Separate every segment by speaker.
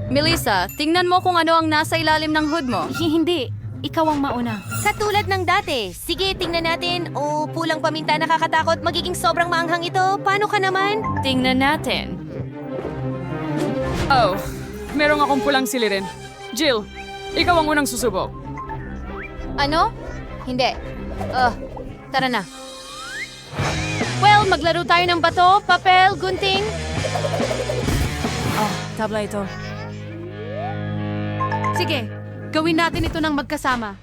Speaker 1: Melissa, tingnan mo kung ano ang nasa ilalim ng hood mo.
Speaker 2: Hindi. Ikaw ang mauna.
Speaker 3: Katulad ng dati. Sige, tingnan natin. Oh, pulang paminta nakakatakot. Magiging sobrang maanghang ito. Paano ka naman?
Speaker 2: Tingnan natin.
Speaker 4: Oh, merong akong pulang silirin. Jill, ikaw ang unang susubok.
Speaker 1: Ano? Hindi. Tara na. Well, maglaro tayo ng bato, papel, gunting.
Speaker 2: Tabla ito.
Speaker 1: Sige, gawin natin ito ng magkasama.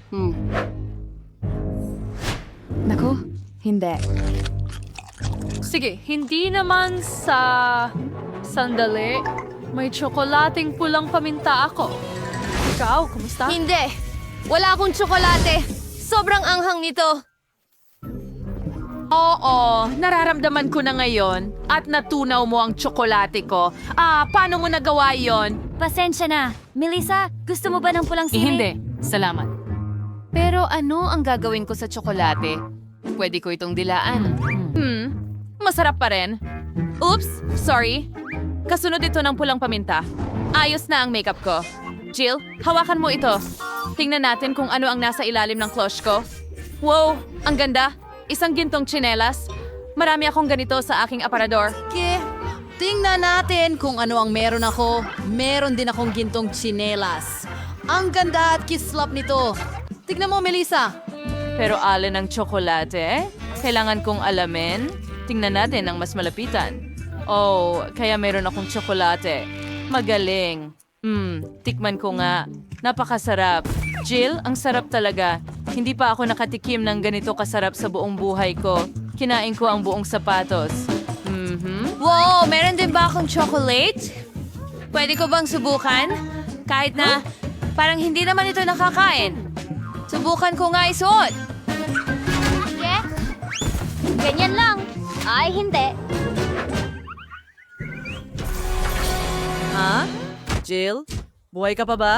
Speaker 2: Naku, hindi.
Speaker 4: Sige, hindi naman sa... Sandali. May tsokolating pulang paminta ako. Ikaw, kumusta?
Speaker 3: Hindi. Wala akong tsokolate. Sobrang anghang nito.
Speaker 5: Oo, nararamdaman ko na ngayon at natunaw mo ang tsokolate ko. Paano mo nagawa yon?
Speaker 2: Pasensya na. Melissa, gusto mo ba ng pulang sili?
Speaker 4: Hindi, salamat.
Speaker 1: Pero ano ang gagawin ko sa tsokolate? Pwede ko itong dilaan.
Speaker 5: Masarap pa rin. Oops, sorry. Kasunod ito ng pulang paminta. Ayos na ang makeup ko. Jill, hawakan mo ito. Tingnan natin kung ano ang nasa ilalim ng cloche ko. Wow, ang ganda. Isang gintong tsinelas. Marami akong ganito sa aking aparador.
Speaker 6: Tingnan natin kung ano ang meron ako. Meron din akong gintong tsinelas. Ang ganda at kislap nito. Tignan mo, Melissa.
Speaker 5: Pero alin ang tsokolate? Kailangan kong alamin. Tingnan natin ang mas malapitan. Oh, kaya meron akong tsokolate. Magaling. Tikman ko nga. Napakasarap. Jill, ang sarap talaga. Hindi pa ako nakatikim ng ganito kasarap sa buong buhay ko. Kinain ko ang buong sapatos.
Speaker 3: Wow, meron din ba akong chocolate? Pwede ko bang subukan? Kahit na parang hindi naman ito nakakain. Subukan ko nga isuot.
Speaker 2: Ganyan lang. Ay, hindi.
Speaker 6: Ha? Jill? Buhay ka pa ba?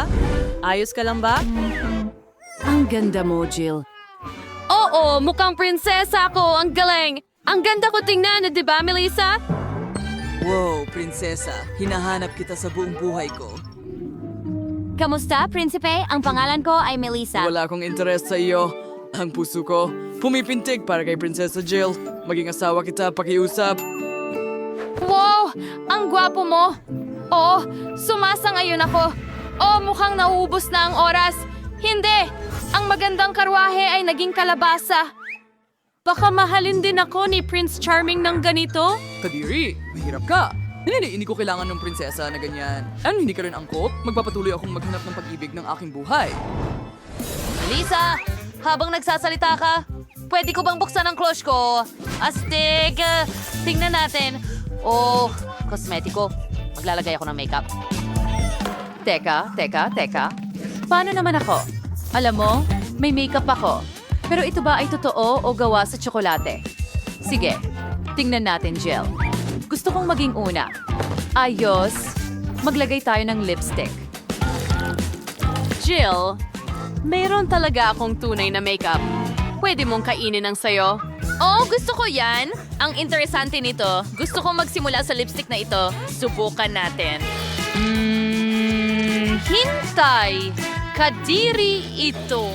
Speaker 6: Ayos ka lang ba?
Speaker 1: Ang ganda mo, Jill.
Speaker 4: Oo, mukhang prinsesa ako. Ang galing. Ang ganda ko tingnan, di ba, Melissa?
Speaker 6: Wow, prinsesa. Hinahanap kita sa buong buhay ko.
Speaker 2: Kamusta, prinsipe? Ang pangalan ko ay Melissa.
Speaker 7: Wala akong interes sa iyo. Ang puso ko, pumipintig para kay Prinsesa Jill. Maging asawa kita, pakiusap.
Speaker 4: Wow! Ang gwapo mo! Oh, sumasangayon ako. Oh, mukhang nauubos na ang oras. Hindi! Ang magandang karwahe ay naging kalabasa. Baka mahalin din ako ni Prince Charming ng ganito?
Speaker 7: Kadiri, mahirap ka. Hindi ko kailangan ng prinsesa na ganyan. Ano, hindi ka rin angkop? Magpapatuloy akong maghanap ng pag-ibig ng aking buhay.
Speaker 3: Lisa, habang nagsasalita ka, pwede ko bang buksan ang cloche ko? Astig! Tingnan natin. Oh, kosmetiko. Maglalagay ako ng makeup.
Speaker 5: Teka. Paano naman ako? Alam mo, may makeup ako. Pero ito ba ay totoo o gawa sa tsokolate? Sige, tingnan natin, Jill. Gusto kong maging una. Ayos, maglagay tayo ng lipstick. Jill, mayroon talaga akong tunay na makeup. Pwede mong kainin ang sayo.
Speaker 3: Oh, gusto ko yan. Ang interesante nito. Gusto kong magsimula sa lipstick na ito. Subukan natin.
Speaker 5: Hintay! Kadiri ito.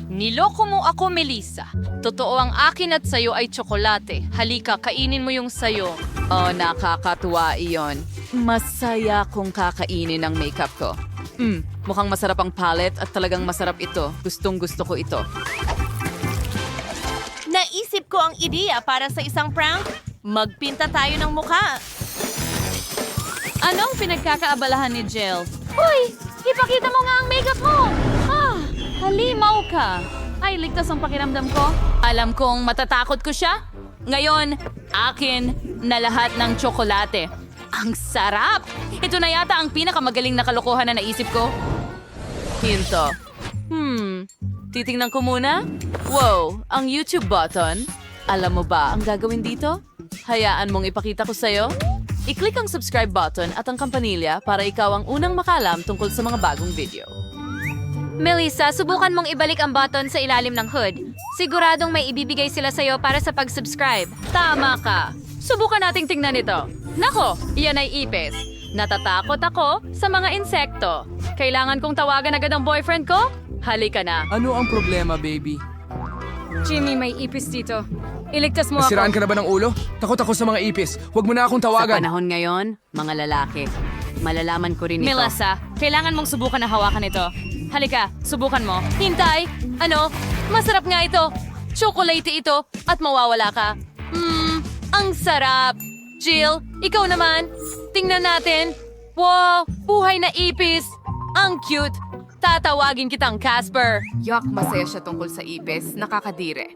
Speaker 5: Niloko mo ako, Melissa. Totoo ang akin at sayo ay tsokolate. Halika, kainin mo yung sayo. Oh, nakakatuwa iyon. Masaya kong kakainin ang makeup ko. Mukhang masarap ang palette at talagang masarap ito. Gustong gusto ko ito.
Speaker 3: Naisip ko ang ideya para sa isang prank. Magpinta tayo ng mukha.
Speaker 5: Anong pinagkakaabalahan ni Jill?
Speaker 4: Uy! Ipakita mo nga ang makeup mo! Halimaw ka! Ay, ligtas ang pakiramdam ko.
Speaker 5: Alam kong matatakot ko siya. Ngayon, akin na lahat ng tsokolate. Ang sarap! Ito na yata ang pinakamagaling na kalokohan na naisip ko. Hinto. Titingnan ko muna. Wow, ang YouTube button. Alam mo ba ang gagawin dito? Hayaan mong ipakita ko sa'yo. I-click ang subscribe button at ang kampanilya para ikaw ang unang makalam tungkol sa mga bagong video.
Speaker 2: Melissa, subukan mong ibalik ang button sa ilalim ng hood. Siguradong may ibibigay sila sa'yo para sa pag-subscribe.
Speaker 4: Tama ka. Subukan nating tingnan ito. Nako, iyan ay ipis.
Speaker 5: Natatakot ako sa mga insekto. Kailangan kong tawagan agad ang boyfriend ko? Halika na.
Speaker 7: Ano ang problema, baby?
Speaker 4: Jimmy, may ipis dito. Iligtas mo
Speaker 8: Nasiraan ka na ba ng ulo? Takot ako sa mga ipis. Huwag mo na akong
Speaker 3: Sa
Speaker 8: tawagan.
Speaker 3: panahon ngayon, mga lalaki, malalaman ko rin ito.
Speaker 5: Melissa, kailangan mong subukan na hawakan ito. Halika, subukan mo. Hintay! Ano? Masarap nga ito. Chocolate ito at mawawala ka. Ang sarap. Jill, ikaw naman. Tingnan natin. Wow, buhay na ipis. Ang cute. Tatawagin kitang Casper.
Speaker 1: Yak, masaya siya tungkol sa ipis. Nakakadire.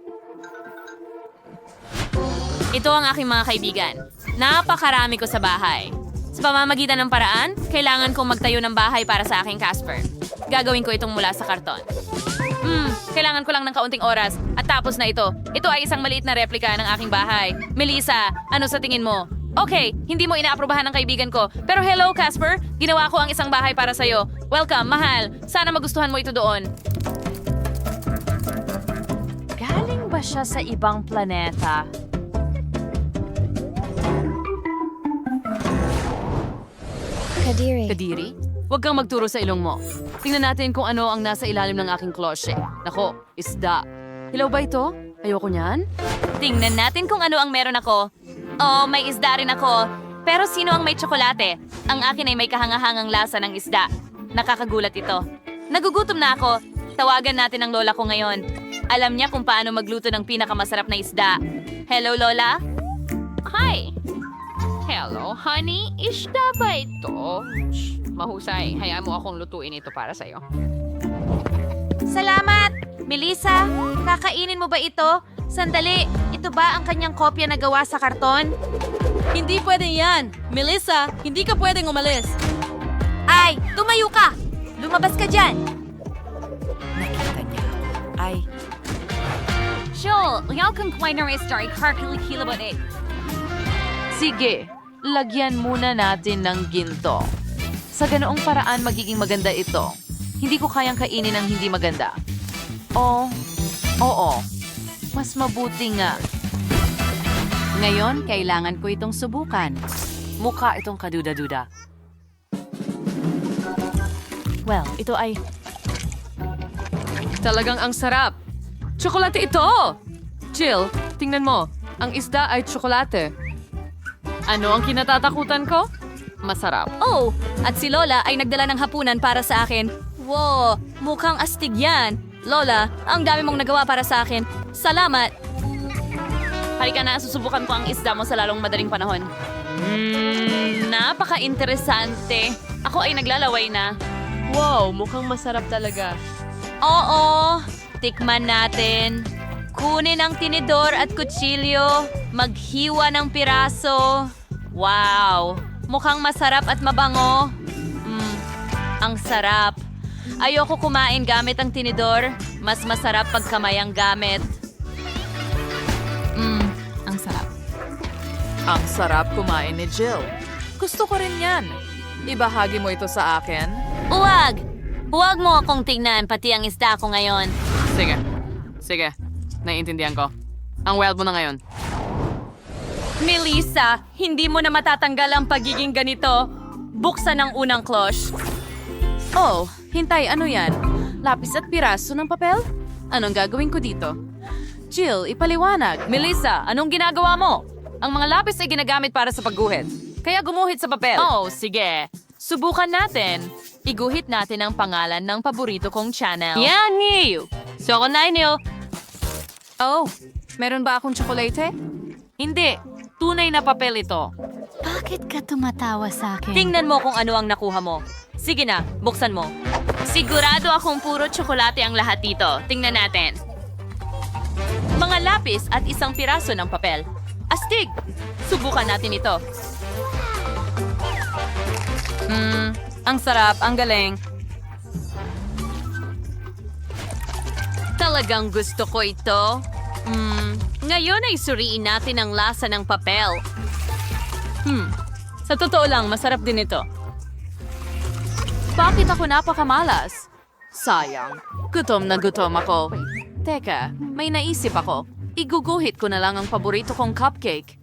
Speaker 5: Ito ang aking mga kaibigan. Napakarami ko sa bahay. Sa pamamagitan ng paraan, kailangan kong magtayo ng bahay para sa aking Casper. Gagawin ko itong mula sa karton. Kailangan ko lang ng kaunting oras at tapos na ito. Ito ay isang maliit na replika ng aking bahay. Melissa, ano sa tingin mo? Okay, hindi mo inaaprobahan ng kaibigan ko. Pero hello, Casper. Ginawa ko ang isang bahay para sa'yo. Welcome, mahal. Sana magustuhan mo ito doon. Galing ba siya sa ibang planeta? Kadiri? Huwag kang magturo sa ilong mo. Tingnan natin kung ano ang nasa ilalim ng aking klosye. Nako, isda. Hilaw ba ito? Ayoko niyan. Tingnan natin kung ano ang meron ako. Oh, may isda rin ako. Pero sino ang may tsokolate? Ang akin ay may kahangahangang lasa ng isda. Nakakagulat ito. Nagugutom na ako. Tawagan natin ang lola ko ngayon. Alam niya kung paano magluto ng pinakamasarap na isda. Hello, Lola? Hi! Hello, honey. Isda ba ito? Shh, mahusay. Hayaan mo akong lutuin ito para sa'yo.
Speaker 2: Salamat! Melissa, kakainin mo ba ito? Sandali, ito ba ang kanyang kopya na gawa sa karton?
Speaker 6: Hindi pwede yan. Melissa, hindi ka pwedeng umalis.
Speaker 2: Ay, tumayo ka! Lumabas ka dyan!
Speaker 5: Joel, yaw kang kwiner istar ikarkilikila ba eh? Sige, lagyan muna natin ng ginto. Sa ganoong paraan magiging maganda ito. Hindi ko kayang kainin ng hindi maganda. Oo. Mas mabuti nga.
Speaker 3: Ngayon, kailangan ko itong subukan.
Speaker 5: Mukha itong kaduda-duda. Well, ito ay... Talagang ang sarap. Tsokolate ito! Jill, tingnan mo. Ang isda ay tsokolate. Ano ang kinatatakutan ko? Masarap.
Speaker 2: Oh, at si Lola ay nagdala ng hapunan para sa akin. Wow, mukhang astig yan. Lola, ang dami mong nagawa para sa akin. Salamat!
Speaker 5: Halika na, susubukan ko ang isda mo sa lalong madaling panahon. Napaka-interesante. Ako ay naglalaway na. Wow, mukhang masarap talaga.
Speaker 2: Oo, tikman natin. Kunin ang tinidor at kutsilyo. Maghiwa ng piraso. Wow, mukhang masarap at mabango. Ang sarap. Ayoko kumain gamit ang tinidor. Mas masarap pag kamay ang gamit.
Speaker 1: Ang sarap.
Speaker 9: Ang sarap kumain ni Jill. Gusto ko rin yan. Ibahagi mo ito sa akin?
Speaker 2: Huwag! Huwag mo akong tingnan, pati ang isda ko ngayon.
Speaker 1: Sige. Naiintindihan ko. Ang wild mo na ngayon.
Speaker 5: Melissa, hindi mo na matatanggal ang pagiging ganito. Buksan ang unang cloche. Oh, hintay, ano yan? Lapis at piraso ng papel? Anong gagawin ko dito? Jill, ipaliwanag. Melissa, anong ginagawa mo? Ang mga lapis ay ginagamit para sa pagguhit. Kaya gumuhit sa papel. Oh, sige. Subukan natin. Iguhit natin ang pangalan ng paborito kong channel.
Speaker 2: Yan, Niyo! Soko na niyo!
Speaker 5: Oh, meron ba akong tsokolate? Hindi. Tunay na papel ito.
Speaker 2: Bakit ka tumatawa sa akin?
Speaker 5: Tingnan mo kung ano ang nakuha mo. Sige na, buksan mo. Sigurado akong puro tsokolate ang lahat dito. Tingnan natin. Mga lapis at isang piraso ng papel. Astig! Subukan natin ito. Ang sarap, ang galing. Talagang gusto ko ito. Ngayon ay suriin natin ang lasa ng papel. Sa totoo lang, masarap din ito. Bakit ako napakamalas? Sayang. Gutom na gutom ako. Teka, may naisip ako. Iguguhit ko na lang ang paborito kong cupcake.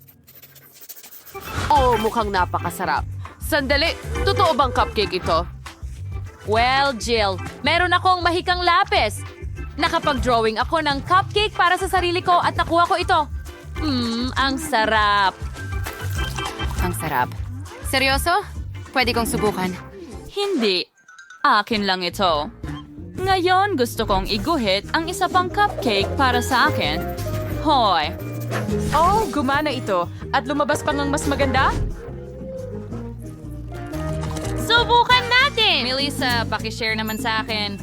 Speaker 5: Oh, mukhang napakasarap. Sandali, totoo bang cupcake ito?
Speaker 2: Well, Jill, meron akong mahikang lapis. Nakapag-drawing ako ng cupcake para sa sarili ko at nakuha ko ito. Ang sarap.
Speaker 1: Ang sarap. Seryoso? Pwede kong subukan.
Speaker 5: Hindi. Akin lang ito. Ngayon gusto kong iguhit ang isa pang cupcake para sa akin. Hoy! Oh, gumana ito. At lumabas pa ng mas maganda?
Speaker 2: Subukan natin! Melissa, pakishare naman sa akin.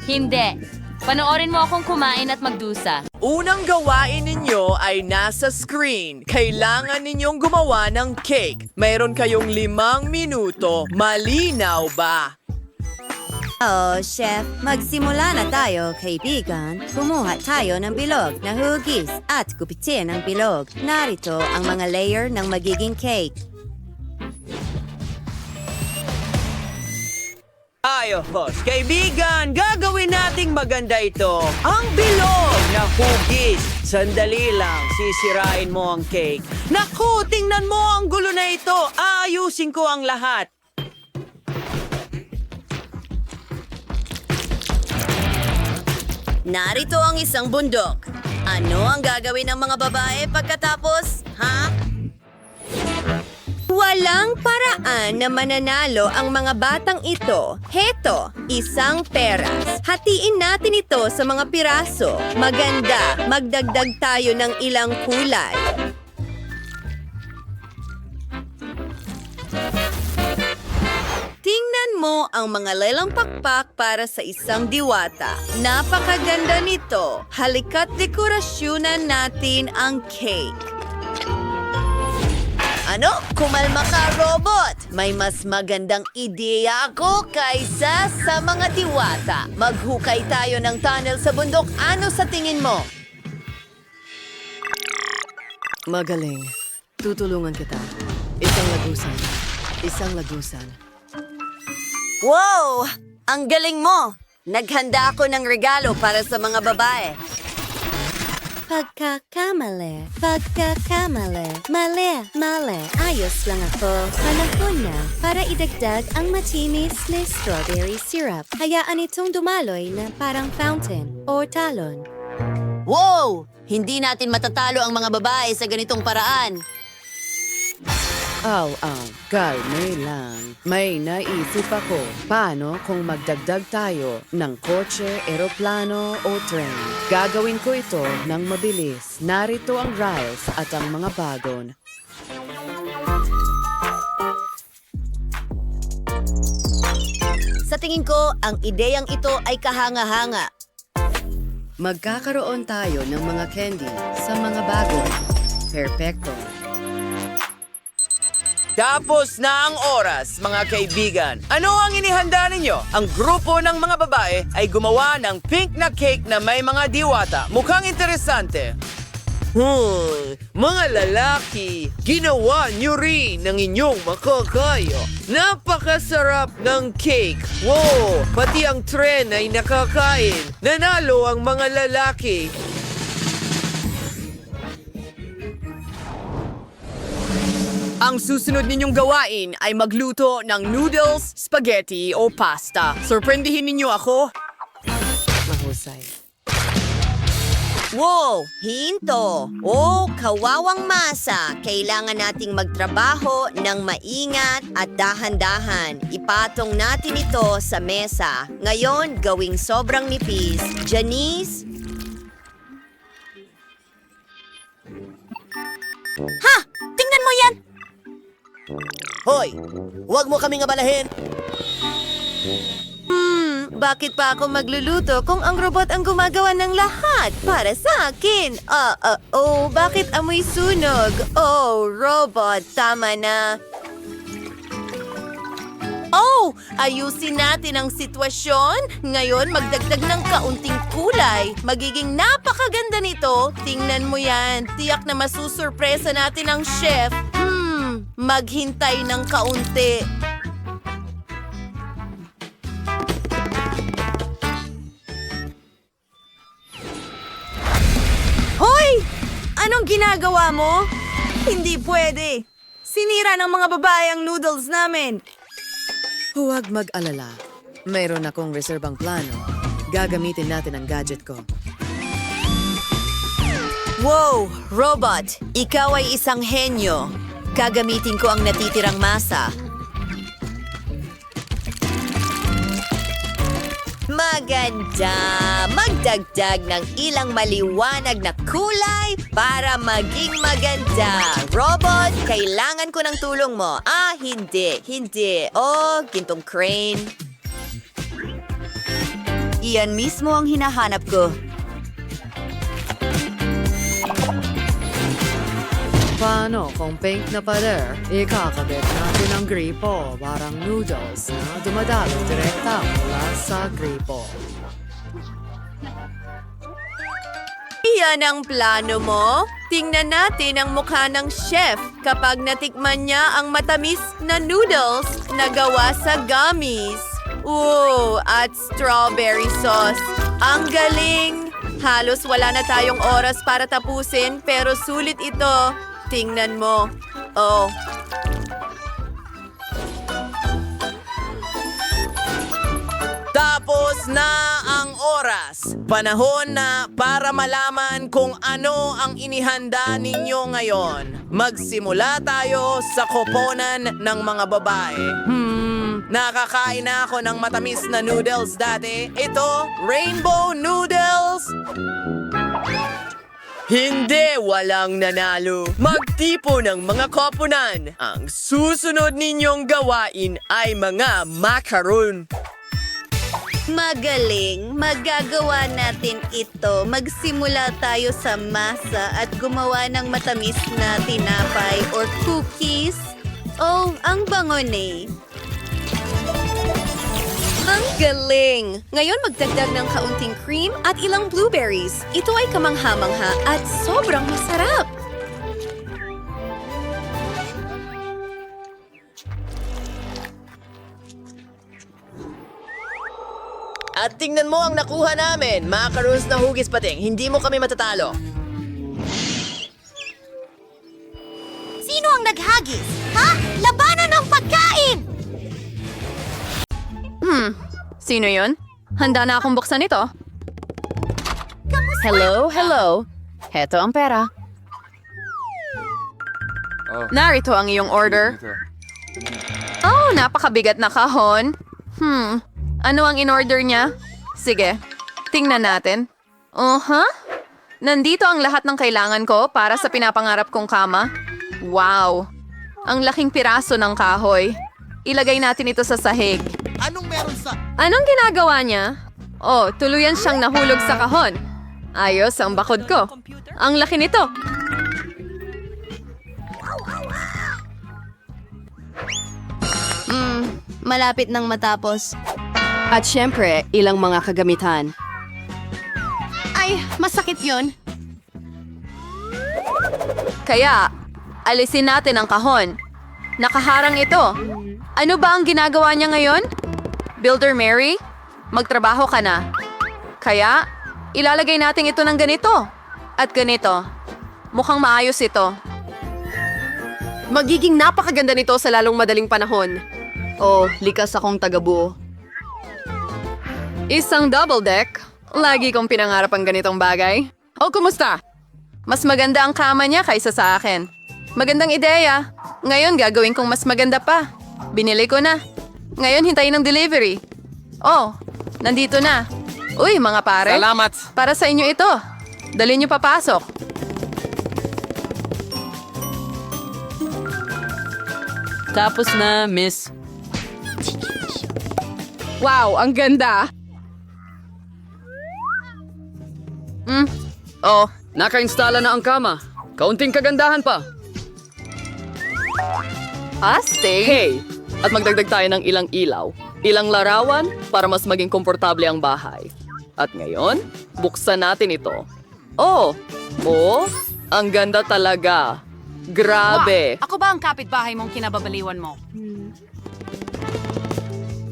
Speaker 2: Hindi. Panoorin mo akong kumain at magdusa.
Speaker 10: Unang gawain ninyo ay nasa screen. Kailangan ninyong gumawa ng cake. Mayroon kayong 5 minuto. Malinaw ba?
Speaker 11: Oh, Chef, magsimula na tayo, kaibigan. Kumuha tayo ng bilog na hugis at gupitin ang bilog. Narito ang mga layer ng magiging cake.
Speaker 10: Ayos, kaibigan, gagawin nating maganda ito. Ang bilog na hugis. Sandali lang, sisirain mo ang cake. Naku, tingnan mo ang gulo na ito. Ayusin ko ang lahat.
Speaker 11: Narito ang isang bundok. Ano ang gagawin ng mga babae pagkatapos, ha? Walang paraan na mananalo ang mga batang ito. Heto, isang peras. Hatiin natin ito sa mga piraso. Maganda, magdagdag tayo ng ilang kulay. Tingnan mo ang mga lelang pakpak para sa isang diwata. Napakaganda nito. Halika't dekorasyonan natin ang cake. Ano? Kumalma ka, robot! May mas magandang ideya ako kaysa sa mga diwata. Maghukay tayo ng tunnel sa bundok. Ano sa tingin mo?
Speaker 6: Magaling. Tutulungan kita. Isang lagusan. Isang lagusan.
Speaker 11: Wow! Ang galing mo! Naghanda ako ng regalo para sa mga babae. Pagkakamali, mali. Ayos lang ako. Panahon na para idagdag ang matinis na strawberry syrup. Hayaan itong dumaloy na parang fountain o talon. Wow! Hindi natin matatalo ang mga babae sa ganitong paraan.
Speaker 6: Kalme lang. May naisip ako. Paano kung magdagdag tayo ng kotse, eroplano o tren? Gagawin ko ito ng mabilis. Narito ang rails at ang mga bagon.
Speaker 11: Sa tingin ko, ang ideyang ito ay kahanga-hanga.
Speaker 6: Magkakaroon tayo ng mga candy sa mga bagon. Perpekto.
Speaker 10: Tapos na ang oras, mga kaibigan. Ano ang inihanda ninyo? Ang grupo ng mga babae ay gumawa ng pink na cake na may mga diwata. Mukhang interesante. Mga lalaki, ginawa niyo rin ng inyong makakaya. Napakasarap ng cake. Wow, pati ang tren ay nakakain. Nanalo ang mga lalaki. Ang susunod ninyong gawain ay magluto ng noodles, spaghetti o pasta. Sorprendihin ninyo ako.
Speaker 6: Mahusay.
Speaker 11: Wow! Hinto! Oh, kawawang masa! Kailangan nating magtrabaho ng maingat at dahan-dahan. Ipatong natin ito sa mesa. Ngayon, gawing sobrang nipis. Janice? Ha! Tingnan mo yan! Hoy! Huwag mo kaming abalahin! Bakit pa ako magluluto kung ang robot ang gumagawa ng lahat para sa akin? Bakit amoy sunog? Oh, robot, tama na. Oh, ayusin natin ang sitwasyon. Ngayon, magdagdag ng kaunting kulay. Magiging napakaganda nito. Tingnan mo yan. Tiyak na masusurpresa natin ang chef. Maghintay ng kaunti. Hoy! Anong ginagawa mo? Hindi pwede. Sinira ng mga babae ang noodles namin.
Speaker 6: Huwag mag-alala. Mayroon akong reserbang plano. Gagamitin natin ang gadget ko.
Speaker 11: Wow, robot! Ikaw ay isang henyo. Gagamitin ko ang natitirang masa. Maganda! Magdagdag ng ilang maliwanag na kulay para maging maganda. Robot, kailangan ko ng tulong mo. Hindi. Oh, gintong crane. Iyan mismo ang hinahanap ko.
Speaker 6: Paano kung pink na pader, ikakabit natin ang gripo parang noodles na dumadalo direkta mula sa gripo.
Speaker 11: Iyan ang plano mo? Tingnan natin ang mukha ng chef kapag natikman niya ang matamis na noodles na gawa sa gummies. Ooh, at strawberry sauce. Ang galing! Halos wala na tayong oras para tapusin pero sulit ito. Tingnan mo. Oh.
Speaker 10: Tapos na ang oras. Panahon na para malaman kung ano ang inihanda ninyo ngayon. Magsimula tayo sa koponan ng mga babae. Nakakain na ako ng matamis na noodles dati. Ito, rainbow noodles. Hindi, walang nanalo. Magtipo ng mga koponan. Ang susunod ninyong gawain ay mga macaron.
Speaker 11: Magaling! Magagawa natin ito. Magsimula tayo sa masa at gumawa ng matamis na tinapay or cookies. Oh, ang bango eh. Ang galing! Ngayon magdagdag ng kaunting cream at ilang blueberries. Ito ay kamangha-mangha at sobrang masarap.
Speaker 10: At tingnan mo ang nakuha namin. Macarons na hugis pating. Hindi mo kami matatalo.
Speaker 11: Sino ang naghagis? Ha? Labanan ng pagkain!
Speaker 2: Sino yun? Handa na akong buksan ito. Hello. Heto ang pera. Narito ang iyong order. Oh, napakabigat na kahon. Ano ang in-order niya? Sige, tingnan natin. Nandito ang lahat ng kailangan ko para sa pinapangarap kong kama. Wow! Ang laking piraso ng kahoy. Ilagay natin ito sa sahig. Anong ginagawa niya? Oh, tuluyan siyang nahulog sa kahon. Ayos ang bakod ko. Ang laki nito.
Speaker 11: Malapit nang matapos.
Speaker 2: At syempre, ilang mga kagamitan.
Speaker 11: Ay, masakit yon.
Speaker 2: Kaya, alisin natin ang kahon. Nakaharang ito. Ano ba ang ginagawa niya ngayon? Builder Mary, magtrabaho ka na. Kaya, ilalagay natin ito ng ganito. At ganito. Mukhang maayos ito. Magiging napakaganda nito sa lalong madaling panahon. Oh, likas akong tagabuo. Isang double deck. Lagi kong pinangarap ang ganitong bagay. Oh, kumusta? Mas maganda ang kama niya kaysa sa akin. Magandang ideya. Ngayon gagawin kong mas maganda pa. Binili ko na. Ngayon hintayin ng delivery. Oh, nandito na. Uy, mga pare.
Speaker 8: Salamat.
Speaker 2: Para sa inyo ito. Dali niyo papasok.
Speaker 3: Tapos na, miss.
Speaker 5: Wow, ang ganda!
Speaker 3: Oh,
Speaker 9: Naka-installa na ang kama. Kaunting kagandahan pa.
Speaker 2: Astig.
Speaker 9: Hey! At magdagdag tayo ng ilang ilaw. Ilang larawan para mas maging komportable ang bahay. At ngayon, buksan natin ito. Oh! Ang ganda talaga. Grabe!
Speaker 5: Ako ba ang kapitbahay mong kinababaliwan mo?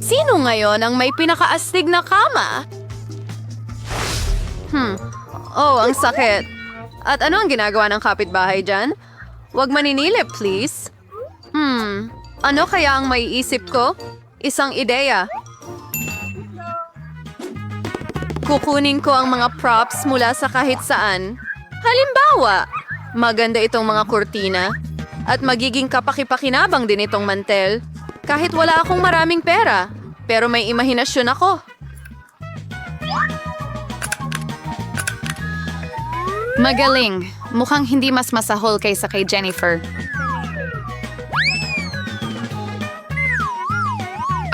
Speaker 2: Sino ngayon ang may pinakaastig na kama? Oh, ang sakit. At ano ang ginagawa ng kapitbahay dyan? Huwag maninilip, please. Ano kaya ang maiisip ko? Isang ideya. Kukunin ko ang mga props mula sa kahit saan. Halimbawa, maganda itong mga kurtina. At magiging kapaki-pakinabang din itong mantel. Kahit wala akong maraming pera, pero may imahinasyon ako.
Speaker 1: Magaling. Mukhang hindi mas masahol kaysa kay Jennifer.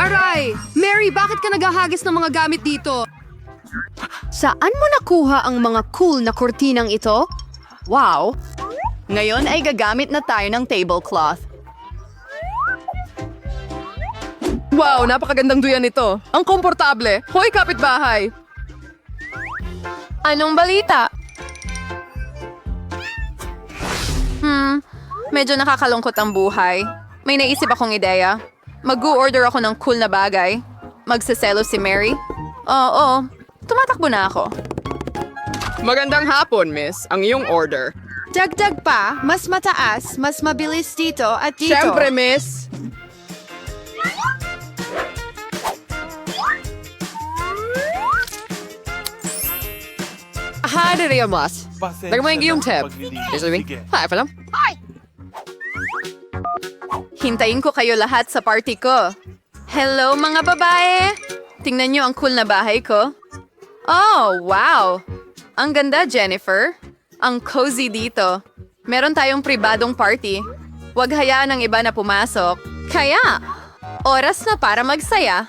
Speaker 4: Aray! Mary, bakit ka naghahagis ng mga gamit dito?
Speaker 12: Saan mo nakuha ang mga cool na kurtinang ito?
Speaker 9: Wow! Ngayon ay gagamit na tayo ng tablecloth. Wow, napakagandang duyan ito. Ang komportable. Hoy, kapitbahay!
Speaker 2: Anong balita? Medyo nakakalungkot ang buhay. May naisip akong ideya. Mag-order ako ng cool na bagay. Magsaselo si Mary. Oo, tumatakbo na ako.
Speaker 9: Magandang hapon, miss. Ang iyong order.
Speaker 12: Dagdag pa, mas mataas, mas mabilis dito at dito.
Speaker 9: Siyempre, miss. Hadi rin, mas. Lagay mo yung tab. Hi, palam.
Speaker 2: Hintayin ko kayo lahat sa party ko. Hello, mga babae! Tingnan niyo ang cool na bahay ko. Oh, wow! Ang ganda, Jennifer. Ang cozy dito. Meron tayong pribadong party. Huwag hayaan ng iba na pumasok. Kaya, oras na para magsaya.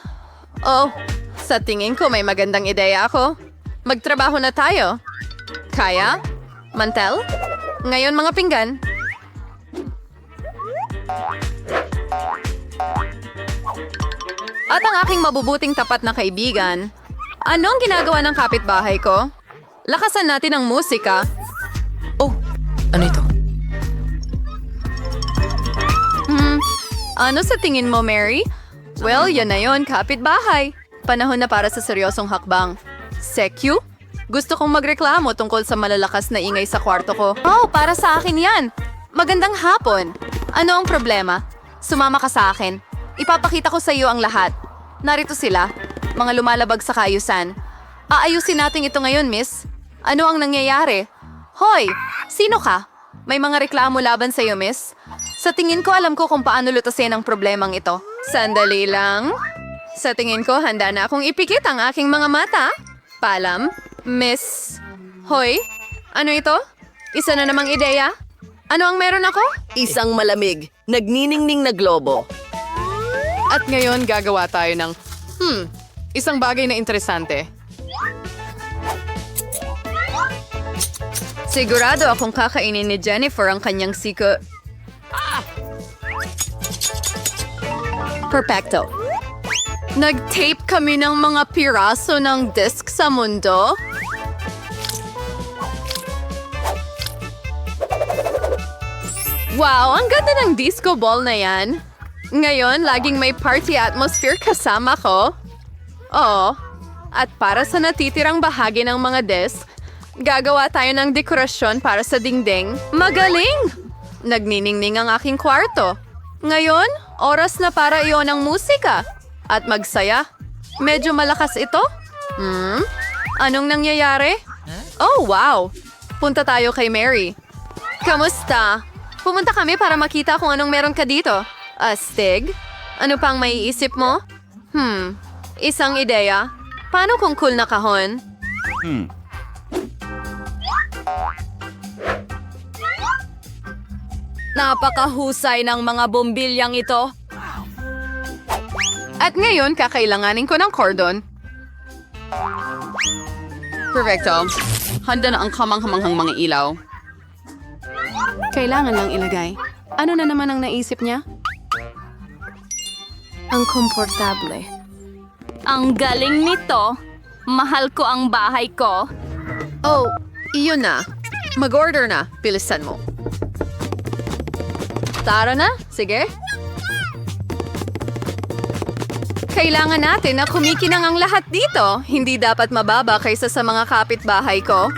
Speaker 2: Oh, sa tingin ko may magandang ideya ako. Magtrabaho na tayo. Kaya? Mantel? Ngayon mga pinggan. At ang aking mabubuting tapat na kaibigan. Anong ginagawa ng kapitbahay ko? Lakasan natin ang musika.
Speaker 7: Oh, ano ito?
Speaker 2: Ano sa tingin mo, Mary? Well, yan na yon, kapitbahay. Panahon na para sa seryosong hakbang. Sekyu? Gusto kong magreklamo tungkol sa malalakas na ingay sa kwarto ko. Oh, para sa akin yan. Magandang hapon. Ano ang problema? Sumama ka sa akin. Ipapakita ko sa iyo ang lahat. Narito sila, mga lumalabag sa kaayusan. Aayusin natin ito ngayon, miss. Ano ang nangyayari? Hoy, sino ka? May mga reklamo laban sa iyo, miss? Sa tingin ko, alam ko kung paano lutasin ang problemang ito. Sandali lang. Sa tingin ko, handa na akong ipikit ang aking mga mata. Paalam, miss. Hoy, ano ito? Isa na namang ideya? Ano ang meron ako?
Speaker 10: Isang malamig, nagniningning na globo.
Speaker 9: At ngayon, gagawa tayo ng, isang bagay na interesante.
Speaker 2: Sigurado akong kakainin ni Jennifer ang kanyang siko. Perfecto. Nag-tape kami ng mga piraso ng disk sa mundo. Wow, ang ganda ng disco ball na yan. Ngayon, laging may party atmosphere kasama ko. Oo. At para sa natitirang bahagi ng mga desk, gagawa tayo ng dekorasyon para sa dingding. Magaling! Nagniningning ang aking kwarto. Ngayon, oras na para iyon ang musika. At magsaya. Medyo malakas ito. Anong nangyayari? Oh, wow! Punta tayo kay Mary. Kamusta? Pumunta kami para makita kung anong meron ka dito. Astig? Ano pang maiisip mo? Isang ideya. Paano kung cool na kahon?
Speaker 3: Napakahusay ng mga bombilyang ito.
Speaker 2: At ngayon, kakailanganin ko ng cordon.
Speaker 9: Perfecto. Handa na ang kamanghamanghang mga ilaw.
Speaker 12: Kailangan lang ilagay. Ano na naman ang naisip niya? Ang komportable.
Speaker 5: Ang galing nito. Mahal ko ang bahay ko.
Speaker 2: Oh, iyon na. Mag-order na. Bilisan mo. Tara na. Sige. Kailangan natin na kumikinang ang lahat dito. Hindi dapat mababa kaysa sa mga kapitbahay ko.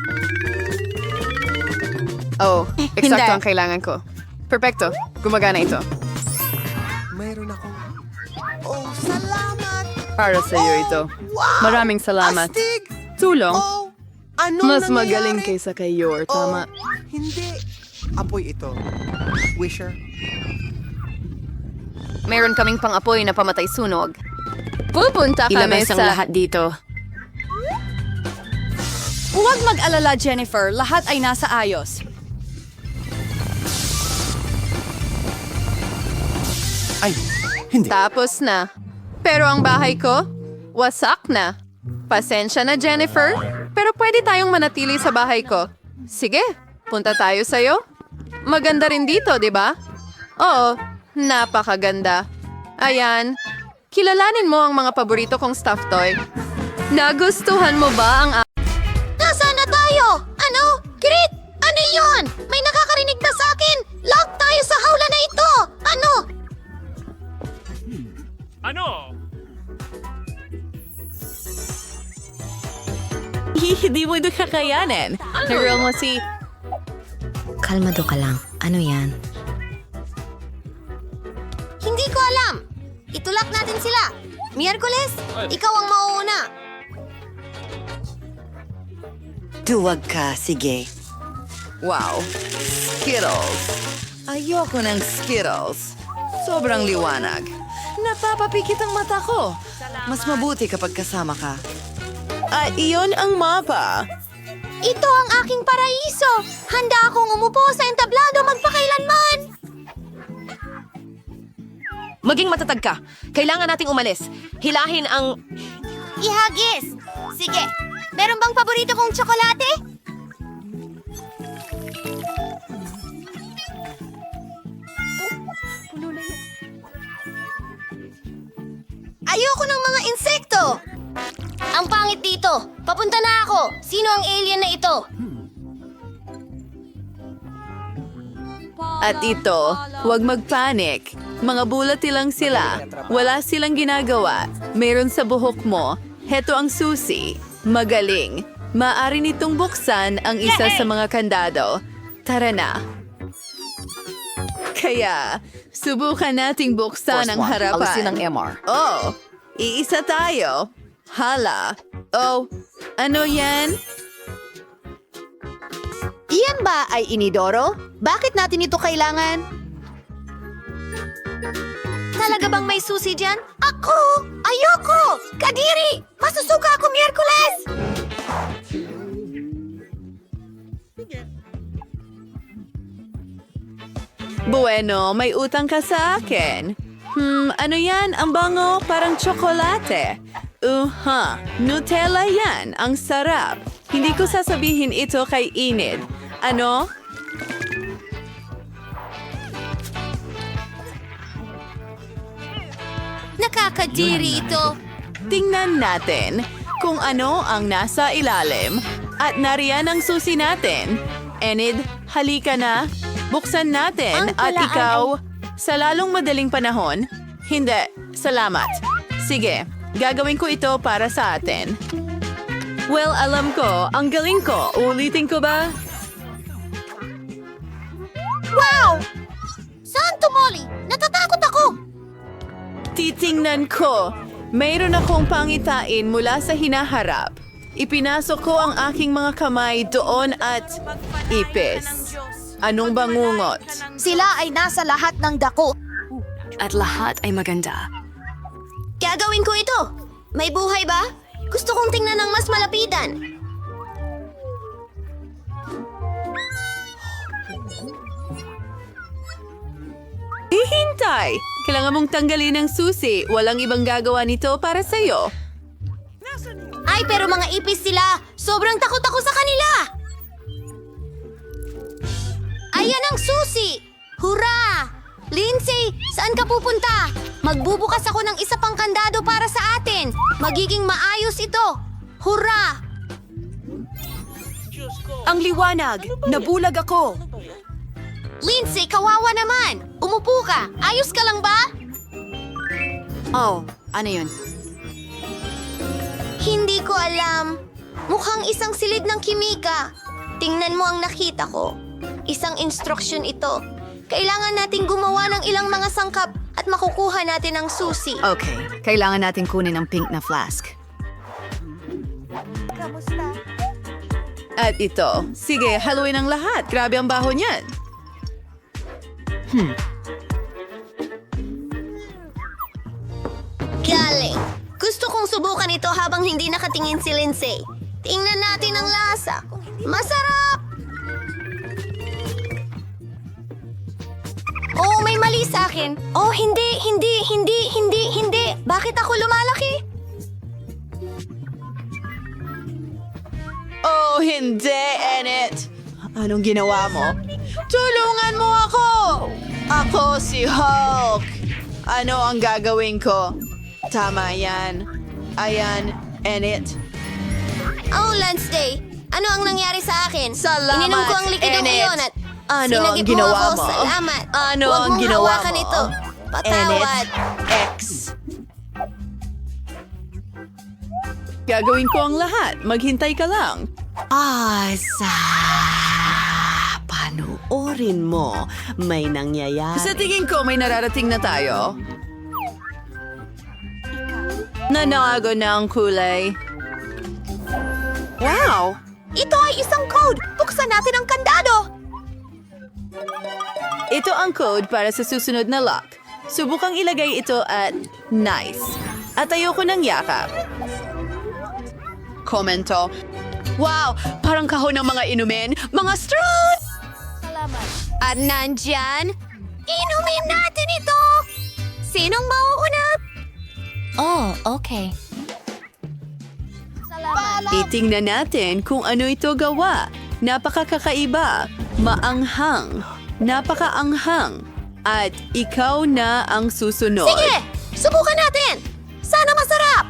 Speaker 9: Oh, eksakto ang kailangan ko. Perfecto. Gumagana ito.
Speaker 6: Para sa iyo ito. Maraming salamat. Tulong. Mas magaling kaysa kay Yor, tama?
Speaker 13: Hindi. Apoy ito. Wisher.
Speaker 3: Meron kaming pang-apoy na pamatay sunog.
Speaker 6: Pupunta kami
Speaker 3: Ilabas ang
Speaker 6: sa...
Speaker 3: lahat dito.
Speaker 4: Huwag mag-alala, Jennifer. Lahat ay nasa ayos.
Speaker 13: Ay, hindi.
Speaker 6: Tapos na. Pero ang bahay ko, wasak na. Pasensya na, Jennifer. Pero pwede tayong manatili sa bahay ko. Sige, punta tayo sa'yo. Maganda rin dito, di ba? Oo, napakaganda. Ayan, kilalanin mo ang mga paborito kong stuffed toy. Nagustuhan mo ba ang...
Speaker 11: Nasaan na tayo? Ano? Grit! Ano yon? May nakakarinig ba sa akin? Lock tayo sa hawla na ito! Ano?
Speaker 2: Hindi mo ito kakayanin.
Speaker 6: Girl mo si...
Speaker 14: Kalmado ka lang. Ano yan?
Speaker 11: Hindi ko alam. Itulak natin sila. Miyerkules, ikaw ang mauuna.
Speaker 14: Duwag ka, sige.
Speaker 10: Wow. Skittles. Ayoko ng Skittles. Sobrang liwanag. Napapapikit ang mata ko. Mas mabuti kapag kasama ka. At iyon ang mapa.
Speaker 11: Ito ang aking paraiso. Handa akong umupo sa entablado magpakailanman.
Speaker 3: Maging matatag ka. Kailangan nating umalis. Hilahin ang...
Speaker 11: Ihagis. Sige. Meron bang paborito kong tsokolate? Ayoko ng mga insekto. Ang pangit dito. Papunta na ako. Sino ang alien na ito?
Speaker 6: At ito, huwag magpanik. Mga bulati lang sila. Wala silang ginagawa. Meron sa buhok mo. Heto ang susi. Magaling. Maaari nitong buksan ang isa sa mga kandado. Tara na. Kaya, subukan nating buksan ang harapan.
Speaker 3: Alisin ang MR.
Speaker 6: Oh, iisa tayo. Hala. Oh, ano yan?
Speaker 11: Iyan ba ay inidoro? Bakit natin ito kailangan? Talaga bang may susi dyan? Ako! Ayoko! Kadiri! Masusuka ako Miyerkules!
Speaker 6: Bueno, may utang ka sa akin. Ano yan? Ang bango, parang tsokolate. Nutella yan. Ang sarap. Hindi ko sasabihin ito kay Enid. Ano?
Speaker 11: Nakakadiri ito.
Speaker 6: Tingnan natin kung ano ang nasa ilalim. At nariyan ang susi natin. Enid, halika na. Buksan natin
Speaker 11: Ang
Speaker 6: at
Speaker 11: talaan
Speaker 6: ikaw, sa lalong madaling panahon, hindi, salamat. Sige, gagawin ko ito para sa atin. Well, alam ko, ang galing ko. Ulitin ko ba?
Speaker 11: Wow! Saan tumoli? Natatakot ako!
Speaker 6: Titingnan ko. Mayroon akong pangitain mula sa hinaharap. Ipinasok ko ang aking mga kamay doon at ipis. Anong bangungot?
Speaker 11: Sila ay nasa lahat ng dako.
Speaker 3: At lahat ay maganda.
Speaker 11: Gagawin ko ito. May buhay ba? Gusto kong tingnan ng mas malapitan.
Speaker 6: Hihintay! Kailangan mong tanggalin ang susi. Walang ibang gagawa nito para sa'yo.
Speaker 11: Ay, pero mga ipis sila. Sobrang takot ako sa kanila. Ayan ang susi! Hurra! Lindsay, saan ka pupunta? Magbubukas ako ng isa pang kandado para sa atin. Magiging maayos ito. Hurra!
Speaker 3: Ang liwanag! Nabulag ako!
Speaker 11: Lindsay, kawawa naman. Umupo ka. Ayos ka lang ba?
Speaker 3: Oh, ano yun?
Speaker 11: Hindi ko alam. Mukhang isang silid ng kimika. Tingnan mo ang nakita ko. Isang instruction ito. Kailangan nating gumawa ng ilang mga sangkap at makukuha natin ang susi.
Speaker 12: Okay, kailangan natin kunin ang pink na flask.
Speaker 15: At ito. Sige, haluin ang lahat. Grabe ang baho niyan.
Speaker 11: Galing. Gusto kong subukan ito habang hindi nakatingin si Lindsay. Tingnan natin ang lasa. Masarap! Oh, may mali sa akin. Oh, hindi. Bakit ako lumalaki?
Speaker 15: Oh, hindi, Enid. Anong ginawa mo? Tulungan mo ako! Ako si Hulk. Ano ang gagawin ko? Tama yan. Ayan, Enid.
Speaker 11: Oh, Wednesday. Ano ang nangyari sa akin?
Speaker 15: Salamat,
Speaker 11: Ininom ko ang likidong
Speaker 15: Enid.
Speaker 11: iyon at
Speaker 15: Ano ang
Speaker 11: sinagip
Speaker 15: ginawa
Speaker 11: ako.
Speaker 15: mo?
Speaker 11: Salamat.
Speaker 15: Ano
Speaker 11: Huwag
Speaker 15: ang
Speaker 11: mong
Speaker 15: ginawa
Speaker 11: hawakan
Speaker 15: mo?
Speaker 11: ito. Patawad.
Speaker 15: X. Gagawin ko ang lahat. Maghintay ka lang.
Speaker 10: Panoorin mo. May nangyayari.
Speaker 15: Sa tingin ko, may nararating na tayo. Nanago na ang kulay.
Speaker 11: Wow! Ito ay isang code. Buksan natin ang kandado.
Speaker 15: Ito ang code para sa susunod na lock. Subukang ilagay ito at nice. At ayoko ng yakap. Komento. Wow! Parang kahon ng mga inumin. Mga straws!
Speaker 11: At nandyan, inumin natin ito. Sinong mauuna?
Speaker 2: Oh, okay.
Speaker 15: Itingnan natin kung ano ito gawa. Napakakaiba. Maanghang. Napakaanghang. At ikaw na ang susunod.
Speaker 11: Sige! Subukan natin! Sana masarap!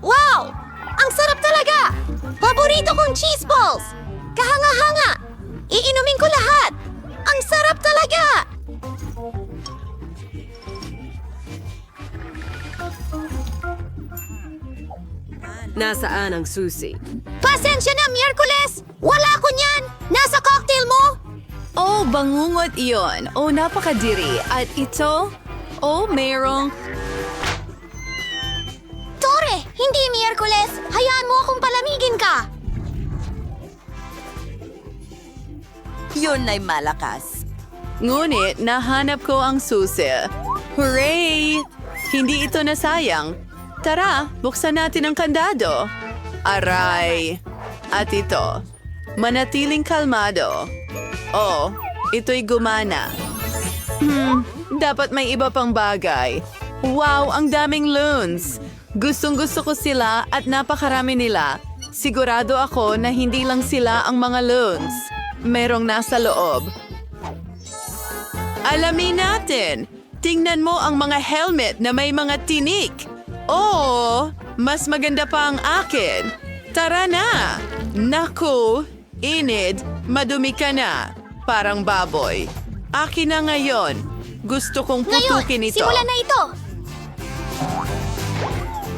Speaker 11: Wow! Ang sarap talaga! Paborito kong cheese balls! Kahanga-hanga! Iinumin ko lahat! Ang sarap talaga!
Speaker 6: Nasaan ang susi?
Speaker 11: Pasensya na, Miyerkules! Wala ko niyan! Nasa cocktail mo!
Speaker 15: Oh, bangungot iyon. Oh, napakadiri. At ito? Oh, mayroong...
Speaker 11: Tore! Hindi, Miyerkules! Hayaan mo akong palamigin ka!
Speaker 15: Yun ay malakas. Ngunit, nahanap ko ang susi. Hooray! Hindi ito nasayang. Tara, buksan natin ang kandado. Aray! At ito, manatiling kalmado. Oh, ito'y gumana. Dapat may iba pang bagay. Wow, ang daming loons! Gustong-gusto ko sila at napakarami nila. Sigurado ako na hindi lang sila ang mga loons. Merong nasa loob. Alamin natin! Tingnan mo ang mga helmet na may mga tinik. Oh, mas maganda pa ang akin. Tara na! Naku, Enid, madumi ka na. Parang baboy. Akin na ngayon. Gusto kong putukin ito.
Speaker 11: Simulan na ito!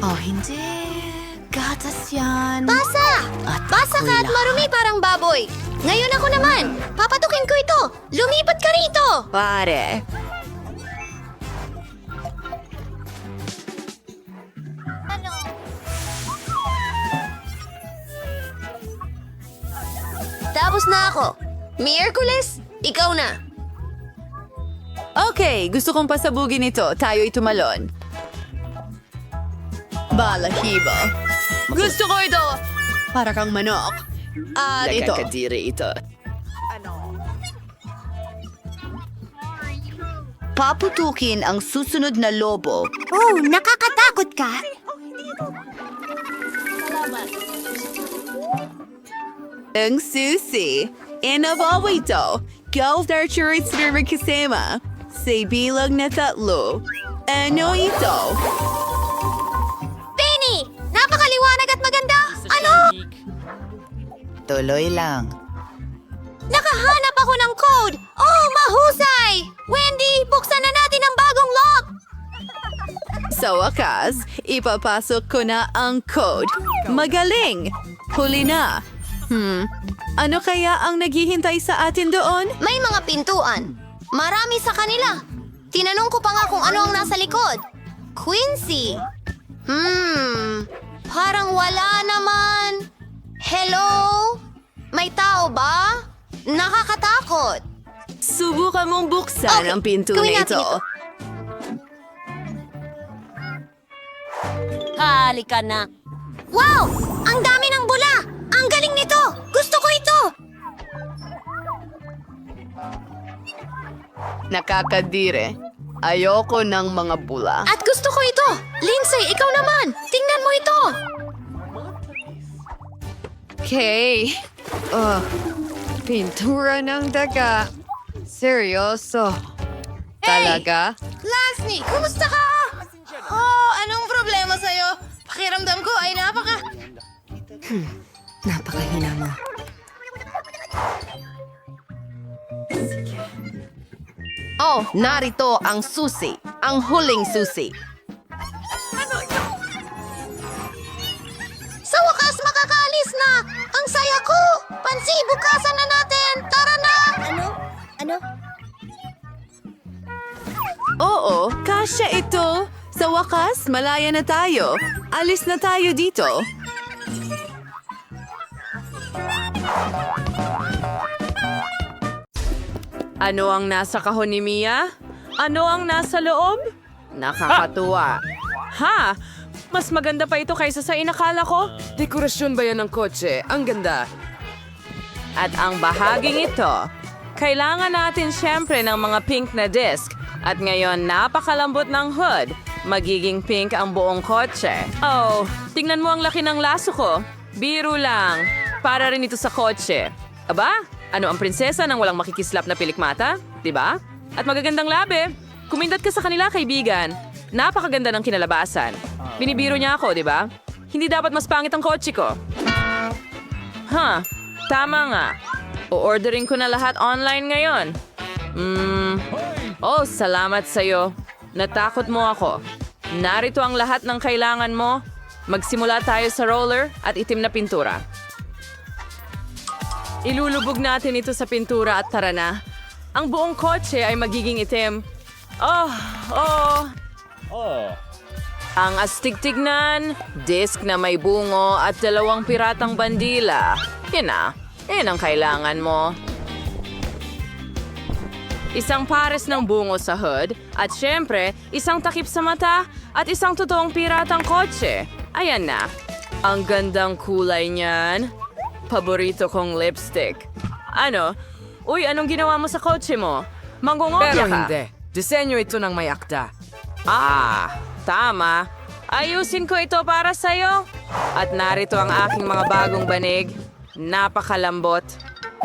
Speaker 14: Oh, hindi. Gatas yan.
Speaker 11: Basa! Basa ka at marumi parang baboy. Ngayon ako naman. Papatukin ko ito. Lumipat ka rito.
Speaker 15: Pare.
Speaker 11: Tapos na ako. Miyerkules, ikaw na.
Speaker 15: Okay, gusto kong pasabugin ito. Tayo'y tumalon. Balahibo. Gusto ko ito! Para kang manok. At ito.
Speaker 6: Nakakadiri ito.
Speaker 14: Paputukin ang susunod na lobo.
Speaker 11: Oh, nakakatakot ka?
Speaker 15: Ang susi. Inabawa ito. Golf Archery Server kasama. Sa bilang na 3. Ano ito?
Speaker 11: Penny! Napakaliwanag at maganda! Ano?
Speaker 14: Tuloy lang.
Speaker 11: Nakahanap ako ng code! Oh, mahusay! Wendy, buksan na natin ang bagong lock!
Speaker 15: Sa wakas, ipapasok ko na ang code. Magaling! Huli na. Ano kaya ang naghihintay sa atin doon?
Speaker 11: May mga pintuan. Marami sa kanila.
Speaker 16: Tinanong ko pa nga kung ano ang nasa likod. Quincy. Parang wala naman. Hello? May tao ba? Nakakatakot.
Speaker 15: Subukan mong buksan ang pinto
Speaker 16: gawin
Speaker 15: na
Speaker 16: natin
Speaker 15: ito.
Speaker 11: Halika na.
Speaker 16: Wow! Ang dami ng bula! Ang galing nito! Gusto ko ito!
Speaker 12: Nakakadire. Ayoko ng mga bula.
Speaker 16: At gusto ko ito! Lindsay, ikaw naman! Tingnan mo ito!
Speaker 12: Okay. Pintura ng daga. Seryoso. Talaga?
Speaker 16: Lasny, kumusta ka? Oh, anong problema sa'yo? Pakiramdam ko ay
Speaker 12: Napakahina mo.
Speaker 11: Oh, narito ang susi. Ang huling susi.
Speaker 16: Sa wakas, makakaalis na! Ang saya ko! Pansi, bukasan na natin! Tara na! Ano?
Speaker 15: Oo, kasya ito. Sa wakas, malaya na tayo. Alis na tayo dito.
Speaker 3: Ano ang nasa kahon ni Mia? Ano ang nasa loob? Nakakatuwa. Ha? Mas maganda pa ito kaysa sa inakala ko?
Speaker 7: Dekorasyon ba yan ng kotse? Ang ganda.
Speaker 3: At ang bahaging ito, kailangan natin syempre ng mga pink na disc. At ngayon, napakalambot ng hood. Magiging pink ang buong kotse. Oh, tingnan mo ang laki ng laso ko. Biro lang. Para rin ito sa kotse. Aba, ano ang prinsesa nang walang makikislap na pilikmata? Diba? At magagandang labi. Kumindat ka sa kanila, kaibigan. Napakaganda ng kinalabasan. Binibiro niya ako, diba? Hindi dapat mas pangit ang kotse ko. Tama nga. O-ordering ko na lahat online ngayon. Oh, salamat sa'yo. Natakot mo ako. Narito ang lahat ng kailangan mo. Magsimula tayo sa roller at itim na pintura. Ilulubog natin ito sa pintura at tara na. Ang buong kotse ay magiging itim. Ang astig tignan, disc na may bungo at 2 piratang bandila. Yan ang kailangan mo. Isang pares ng bungo sa hood at syempre, isang takip sa mata at isang totoong piratang kotse. Ayan na. Ang gandang kulay niyan. Paborito kong lipstick. Ano? Uy, anong ginawa mo sa kotse mo? Mangungopya
Speaker 7: Pero
Speaker 3: ka?
Speaker 7: hindi. Disenyo ito ng may akda.
Speaker 3: Tama. Ayusin ko ito para sa'yo. At narito ang aking mga bagong banig. Napakalambot.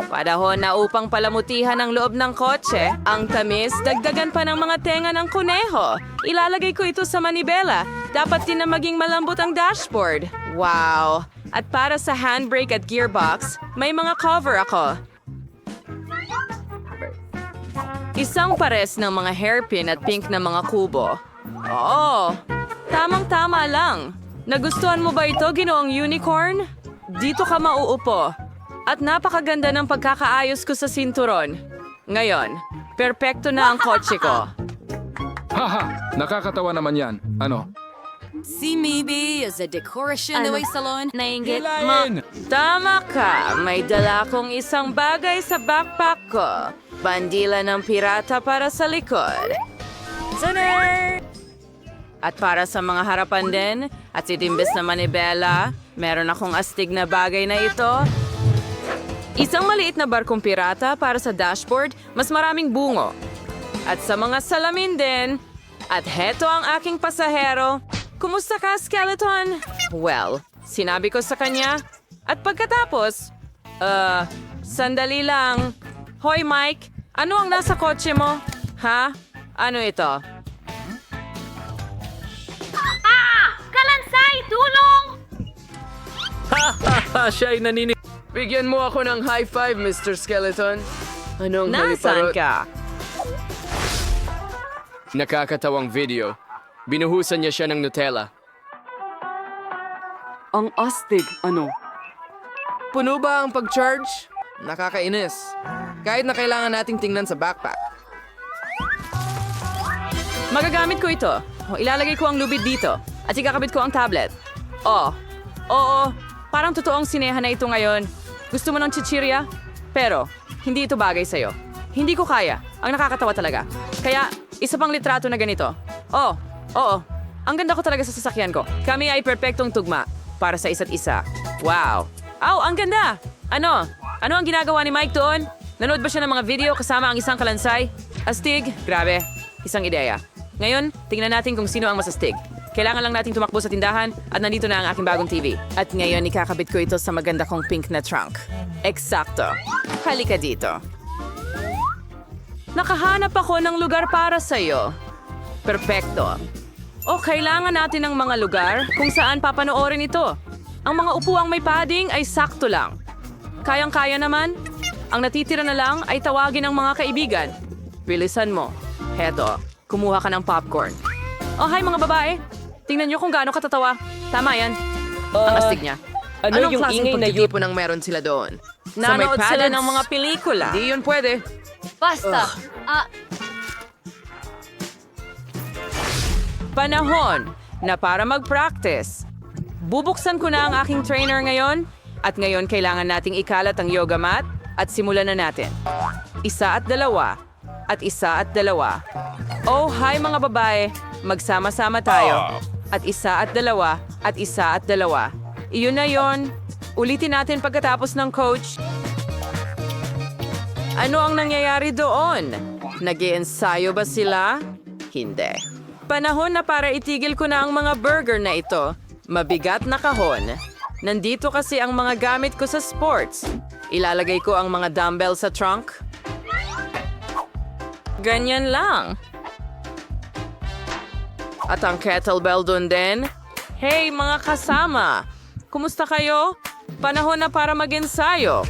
Speaker 3: Panahon na upang palamutihan ang loob ng kotse. Ang tamis, dagdagan pa ng mga tenga ng kuneho. Ilalagay ko ito sa manibela. Dapat din na maging malambot ang dashboard. Wow! At para sa handbrake at gearbox, may mga cover ako. Isang pares ng mga hairpin at pink na mga kubo. Oo, tamang-tama lang. Nagustuhan mo ba ito, Ginoong Unicorn? Dito ka mauupo. At napakaganda ng pagkakaayos ko sa sinturon. Ngayon, perpekto na ang kotse ko.
Speaker 8: Haha, nakakatawa naman yan. Ano?
Speaker 5: Si maybe is a decoration the way salon.
Speaker 3: Nainggit
Speaker 8: Hilahin!
Speaker 3: Tama ka. May dala kong isang bagay sa backpack ko. Bandila ng pirata para sa likod. Taner! At para sa mga harapan din, at itimbes na manibela, meron akong astig na bagay na ito. Isang maliit na barkong pirata para sa dashboard, mas maraming bungo. At sa mga salamin din. At heto ang aking pasahero. Kumusta ka, Skeleton? Well, sinabi ko sa kanya. At pagkatapos, sandali lang. Hoy, Mike, ano ang nasa kotse mo? Ha? Ano ito?
Speaker 4: Kalansay! Tulong!
Speaker 7: Siya'y naninig. Bigyan mo ako ng high five, Mr. Skeleton. Anong
Speaker 3: Nasaan
Speaker 7: haliparot?
Speaker 3: ka?
Speaker 8: Nakakatawang video. Binuhusan niya siya ng Nutella.
Speaker 7: Ang astig, ano? Puno ba ang pag-charge? Nakakainis. Kahit na kailangan nating tingnan sa backpack.
Speaker 5: Magagamit ko ito. Ilalagay ko ang lubid dito. At ikakabit ko ang tablet. Oo. Parang totoong sinehan na ito ngayon. Gusto mo ng chichirya? Pero, hindi ito bagay sa'yo. Hindi ko kaya. Ang nakakatawa talaga. Kaya, isa pang litrato na ganito. Oo. Ang ganda ko talaga sa sasakyan ko. Kami ay perpektong tugma para sa isa't isa. Wow. Ang ganda! Ano ang ginagawa ni Mike doon? Nanood ba siya ng mga video kasama ang isang kalansay? Astig? Grabe. Isang ideya. Ngayon, tingnan natin kung sino ang masastig. Kailangan lang nating tumakbo sa tindahan at nandito na ang aking bagong TV. At ngayon, ikakabit ko ito sa maganda kong pink na trunk. Eksakto. Halika dito. Nakahanap ako ng lugar para sa'yo. Perpekto. Kailangan natin ng mga lugar kung saan papanoorin ito. Ang mga upuang may padding ay sakto lang. Kayang-kaya naman. Ang natitira na lang ay tawagin ang mga kaibigan. Bilisan mo. Heto, kumuha ka ng popcorn. Hi mga babae. Tingnan niyo kung gaano katatawa. Tama yan. Ang astig niya.
Speaker 17: Anong yung ingay na yun? Ang meron sila doon?
Speaker 5: Nanood sila ng mga pelikula.
Speaker 17: Di yun pwede.
Speaker 2: Basta.
Speaker 5: Panahon na para mag-practice. Bubuksan ko na ang aking trainer ngayon at ngayon kailangan nating ikalat ang yoga mat at simulan na natin. 1 at 2 at 1 at 2. Hi mga babae, magsama-sama tayo. At 1 at 2 at 1 at 2. Iyon na yon. Ulitin natin pagkatapos ng coach. Ano ang nangyayari doon? Nag-iensayo ba sila? Hindi. Panahon na para itigil ko na ang mga burger na ito. Mabigat na kahon. Nandito kasi ang mga gamit ko sa sports. Ilalagay ko ang mga dumbbell sa trunk. Ganyan lang. At ang kettlebell doon din. Hey mga kasama! Kumusta kayo? Panahon na para mag-ensayo.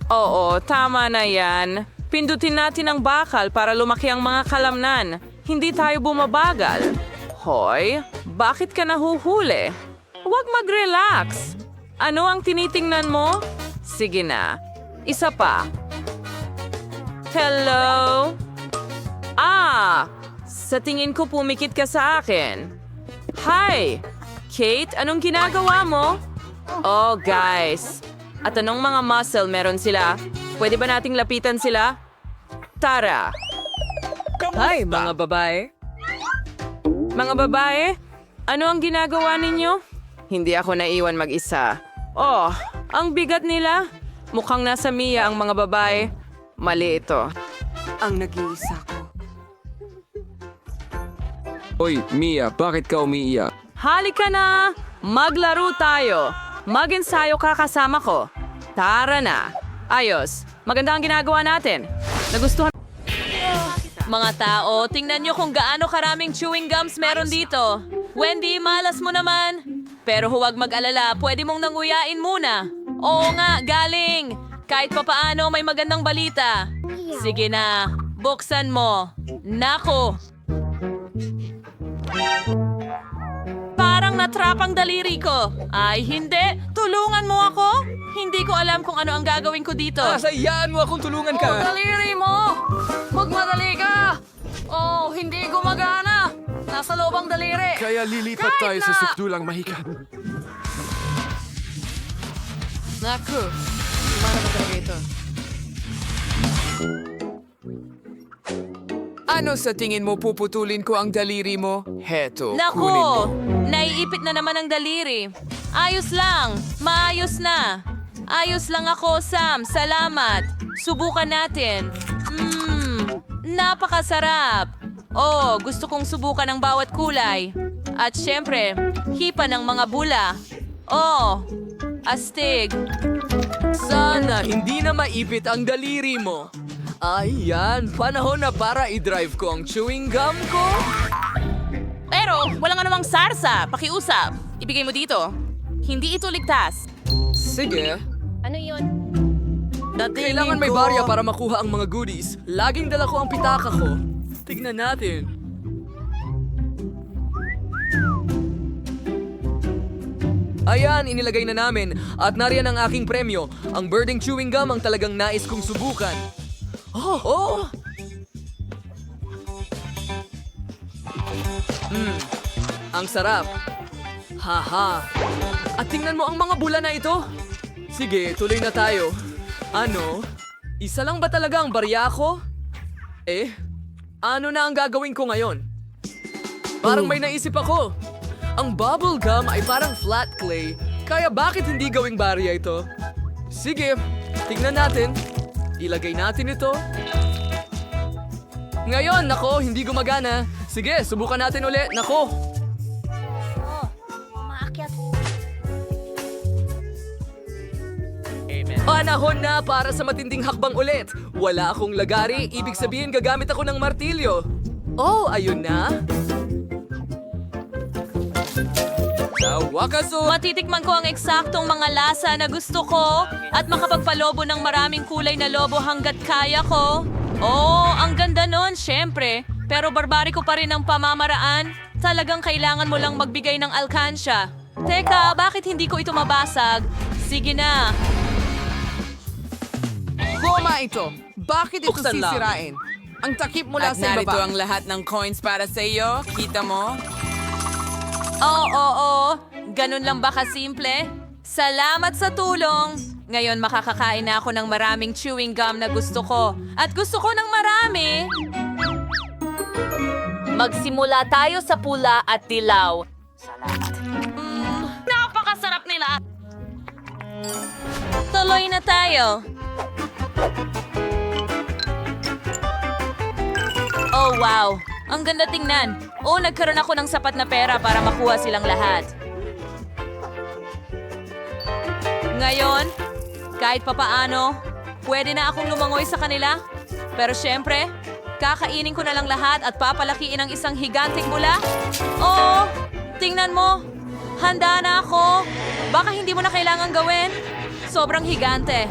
Speaker 5: Oo, tama na yan. Pindutin natin ang bakal para lumaki ang mga kalamnan. Hindi tayo bumabagal. Hoy, bakit ka nahuhuli? Huwag mag-relax. Ano ang tinitingnan mo? Sige na. Isa pa. Hello? Sa tingin ko pumikit ka sa akin. Hi! Kate, anong ginagawa mo? Guys. At anong mga muscle meron sila? Pwede ba nating lapitan sila? Tara! Hi, mga babae. Mga babae, ano ang ginagawa ninyo? Hindi ako naiwan mag-isa. Ang bigat nila. Mukhang nasa Mia ang mga babae. Mali ito.
Speaker 7: Ang nag-iisa ko.
Speaker 8: Oy, Mia, bakit ka umiiyak?
Speaker 5: Halika na! Maglaro tayo! Mag-ensayo ka kasama ko. Tara na! Ayos, maganda ang ginagawa natin. Nagustuhan...
Speaker 2: Mga tao, tingnan nyo kung gaano karaming chewing gums meron dito. Wendy, malas mo naman. Pero huwag mag-alala, pwede mong nanguyain muna. Oo nga, galing. Kahit papaano may magandang balita. Sige na, buksan mo. Nako! Parang natrap ang daliri ko. Ay, hindi. Tulungan mo ako. Hindi ko alam kung ano ang gagawin ko dito.
Speaker 7: Sayaan mo akong tulungan ka.
Speaker 4: Daliri mo! Magmadali ka! Hindi gumagana! Nasa loob ang daliri!
Speaker 18: Kaya lilipat tayo sa sukdulang mahikan.
Speaker 7: Naku, mana ba talaga ito? Ano sa tingin mo puputulin ko ang daliri mo? Heto, kunin mo.
Speaker 2: Nako! Naiipit na naman ang daliri. Ayos lang. Maayos na. Ayos lang ako, Sam. Salamat. Subukan natin. Napakasarap. Gusto kong subukan ang bawat kulay. At syempre, hipa ng mga bula. Astig.
Speaker 7: Sana hindi na maipit ang daliri mo. Ayan, panahon na para i-drive ko ang chewing gum ko.
Speaker 4: Pero walang anumang sarsa. Pakiusap. Ibigay mo dito. Hindi ito ligtas.
Speaker 7: Sige.
Speaker 4: Ano yun?
Speaker 7: Kailangan may barya para makuha ang mga goodies. Laging dala ko ang pitaka ko. Tignan natin. Ayan, inilagay na namin. At nariyan ang aking premyo. Ang birding chewing gum ang talagang nais kong subukan. Ang sarap. Haha. At tingnan mo ang mga bula na ito. Sige, tuloy na tayo. Ano? Isa lang ba talaga ang barya ko? Ano na ang gagawin ko ngayon? Parang may naisip ako. Ang bubble gum ay parang flat clay, kaya bakit hindi gawing barya ito? Sige, tingnan natin. Ilagay natin ito. Ngayon, nako, hindi gumagana. Sige, subukan natin ulit. Nako. Panahon na para sa matinding hakbang ulit. Wala akong lagari, ibig sabihin gagamit ako ng martilyo. Oh, ayun na. Sa wakas,
Speaker 2: Matitikman ko ang eksaktong mga lasa na gusto ko at makapagpalobo ng maraming kulay na lobo hanggat kaya ko. Oh, ang ganda nun, syempre. Pero barbariko pa rin ang pamamaraan. Talagang kailangan mo lang magbigay ng alkansya. Teka, bakit hindi ko ito mabasag? Sige na.
Speaker 19: Goma ito. Bakit ito
Speaker 7: Buksan lang.
Speaker 19: sisirain? Ang takip mula
Speaker 17: At
Speaker 19: sa
Speaker 17: narito
Speaker 19: ibaba.
Speaker 17: ang lahat ng coins para sa iyo. Kita mo?
Speaker 2: Oo. Ganun lang ba kasimple? Salamat sa tulong. Ngayon makakakain na ako ng maraming chewing gum na gusto ko. At gusto ko ng marami. Magsimula tayo sa pula at dilaw.
Speaker 5: Napakasarap nila!
Speaker 2: Tuloy na tayo. Oh, wow. Ang ganda tingnan. Oh, nagkaroon ako ng sapat na pera para makuha silang lahat. Ngayon, kahit papaano, pwede na akong lumangoy sa kanila. Pero syempre, kakainin ko na lang lahat at papalakiin ang isang higanting mula. Oh, tingnan mo. Handa na ako. Baka hindi mo na kailangan gawin. Sobrang higante.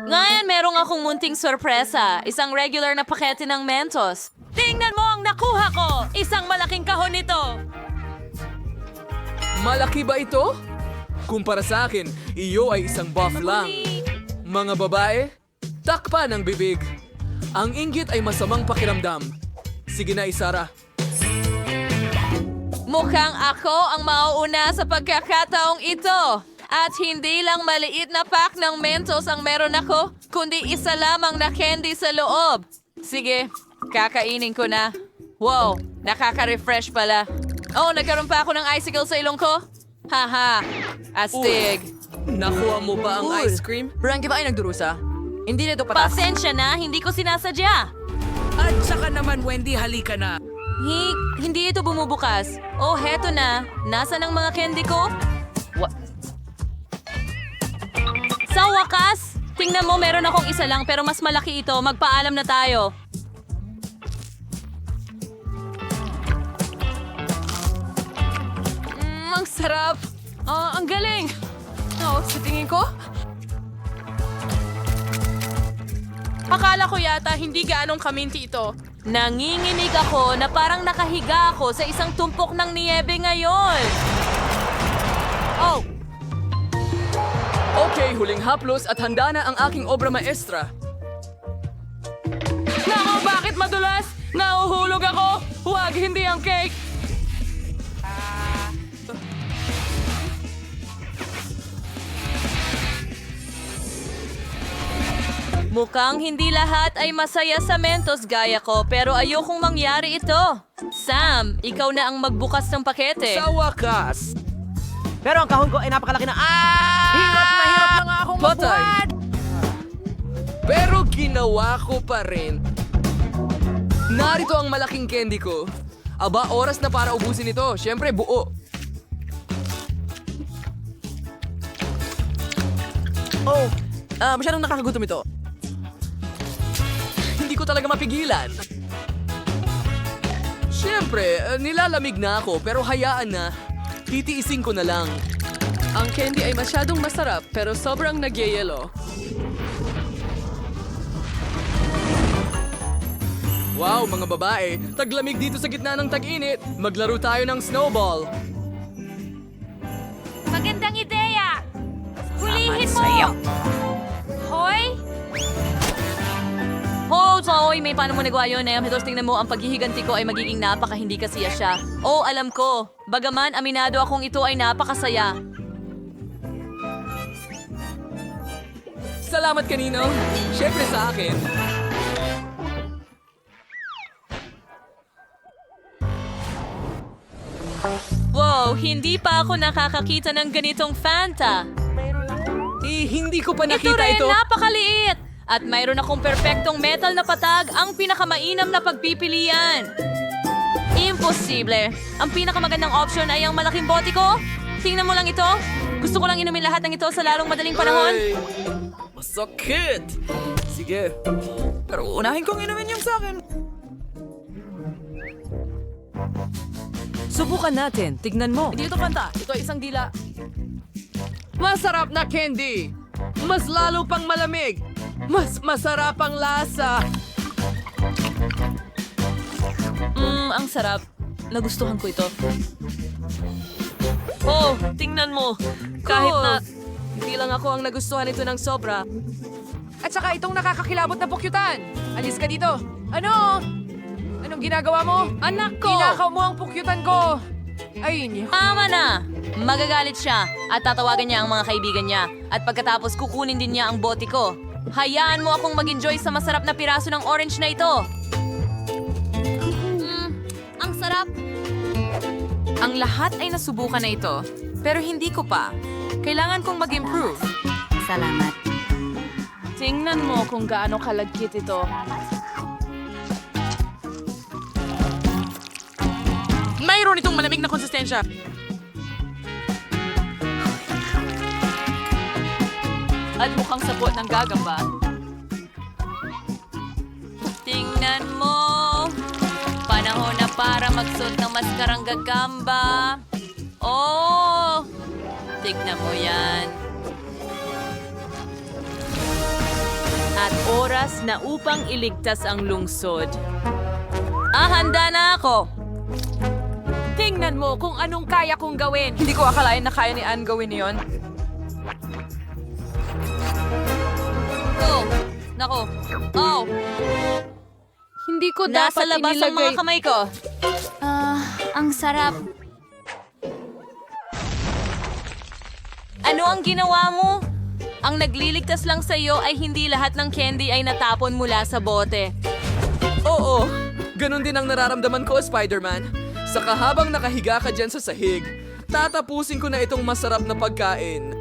Speaker 2: Ngayon, merong akong munting sorpresa. Isang regular na pakete ng Mentos. Tingnan mo ang nakuha ko! Isang malaking kahon nito!
Speaker 7: Malaki ba ito? Kumpara sa akin, iyo ay isang buff lang. Mga babae, takpan ang bibig. Ang inggit ay masamang pakiramdam. Sige na, Isara.
Speaker 2: Mukhang ako ang mauuna sa pagkakataong ito. At hindi lang maliit na pack ng Mentos ang meron ako, kundi isa lamang na candy sa loob. Sige, kakainin ko na. Wow, nakaka-refresh pala. Oh, nagkaroon pa ako ng icicle sa ilong ko? Haha, astig.
Speaker 7: Nakuha mo ba ang ice cream?
Speaker 19: Frankie ba ay nagdurusa? Hindi na ito patas.
Speaker 2: Pasensya na, hindi ko sinasadya.
Speaker 19: At saka naman, Wendy, halika na.
Speaker 2: Hindi ito bumubukas. Oh, heto na. Nasaan ang mga candy ko? Sa wakas, tingnan mo, meron akong isa lang pero mas malaki ito. Magpaalam na tayo.
Speaker 4: Ang sarap. Ang galing. Oh, sa tingin ko, akala ko yata hindi gaanong kaminti ito.
Speaker 2: Nanginginig ako na parang nakahiga ako sa isang tumpok ng niyebe ngayon.
Speaker 7: Oh! Okay, huling haplos at handa na ang aking obra maestra.
Speaker 4: Nako, bakit madulas? Nauhulog ako. Huwag, hindi ang cake.
Speaker 2: Mukhang hindi lahat ay masaya sa Mentos gaya ko pero ayokong mangyari ito. Sam, ikaw na ang magbukas ng pakete.
Speaker 10: Sa wakas. Pero ang kahon ko ay napakalaki na... Hirap na nga akong
Speaker 7: Patay.
Speaker 10: mabuhat!
Speaker 7: Pero ginawa ko pa rin. Narito ang malaking candy ko. Aba, oras na para ubusin ito. Siyempre, buo.
Speaker 10: Oh, masyadong nakakagutom ito.
Speaker 7: Hindi ko talaga mapigilan. Siyempre, nilalamig na ako pero hayaan na. Titiisin ko na lang.
Speaker 9: Ang candy ay masyadong masarap pero sobrang nagyayelo.
Speaker 7: Wow, mga babae, taglamig dito sa gitna ng tag-init. Maglaro tayo ng snowball.
Speaker 2: Magandang ideya! Hulihin mo! Hoy! Oh, Toy, may paano mo nagawa yun, Hitos, tingnan mo, ang paghihiganti ko ay magiging napaka-hindi kasiya siya. Oh, alam ko. Bagaman, aminado akong ito ay napakasaya.
Speaker 7: Salamat kanino. Siyempre sa akin.
Speaker 2: Wow, hindi pa ako nakakakita ng ganitong Fanta.
Speaker 7: Hindi ko pa
Speaker 2: Ito
Speaker 7: nakita
Speaker 2: rin,
Speaker 7: ito.
Speaker 2: napakaliit! At mayroon akong perpektong metal na patag, ang pinakamainam na pagpipilian. Imposible. Ang pinakamagandang option ay ang malaking bote ko. Tingnan mo lang ito. Gusto ko lang inumin lahat ng ito sa lalong madaling panahon.
Speaker 7: Ay, masakit. Sige. Pero unahin kong inumin yung sa akin. Subukan natin. Tignan mo.
Speaker 19: Hindi ito Fanta. Ito ay isang dila. Masarap na candy. Mas lalo pang malamig. Mas masarap ang lasa.
Speaker 2: Ang sarap. Nagustuhan ko ito. Oh, tingnan mo. Kahit na...
Speaker 7: Hindi lang ako ang nagustuhan ito ng sobra.
Speaker 19: At saka itong nakakakilabot na pukyutan. Alis ka dito. Ano? Anong ginagawa mo?
Speaker 2: Anak ko!
Speaker 19: Inakaw mo ang pukyutan ko. Ayun.
Speaker 2: Tama na! Magagalit siya at tatawagan niya ang mga kaibigan niya. At pagkatapos kukunin din niya ang bote ko. Hayaan mo akong mag-enjoy sa masarap na piraso ng orange na ito. Ang sarap.
Speaker 5: Ang lahat ay nasubukan na ito, pero hindi ko pa. Kailangan kong mag-improve.
Speaker 14: Salamat.
Speaker 4: Tingnan mo kung gaano kalagkit ito.
Speaker 19: Mayroon itong malamig na konsistensya.
Speaker 2: At mukhang sapot ng gagamba. Tingnan mo! Panahon na para magsuot ng maskarang gagamba. Oh! Tignan mo yan. At oras na upang iligtas ang lungsod. Handa na ako!
Speaker 19: Tingnan mo kung anong kaya kong gawin. Hindi ko akalain na kaya ni Anne gawin yon.
Speaker 2: Oh! Nako! Oh!
Speaker 4: Hindi ko
Speaker 2: Nasa
Speaker 4: dapat
Speaker 2: labas ang mga kamay ko.
Speaker 4: Ang sarap.
Speaker 2: Ano ang ginawa mo? Ang nagliligtas lang sa iyo ay hindi lahat ng candy ay natapon mula sa bote.
Speaker 7: Oo, ganun din ang nararamdaman ko, Spider-Man. Saka habang nakahiga ka dyan sa sahig, tatapusin ko na itong masarap na pagkain.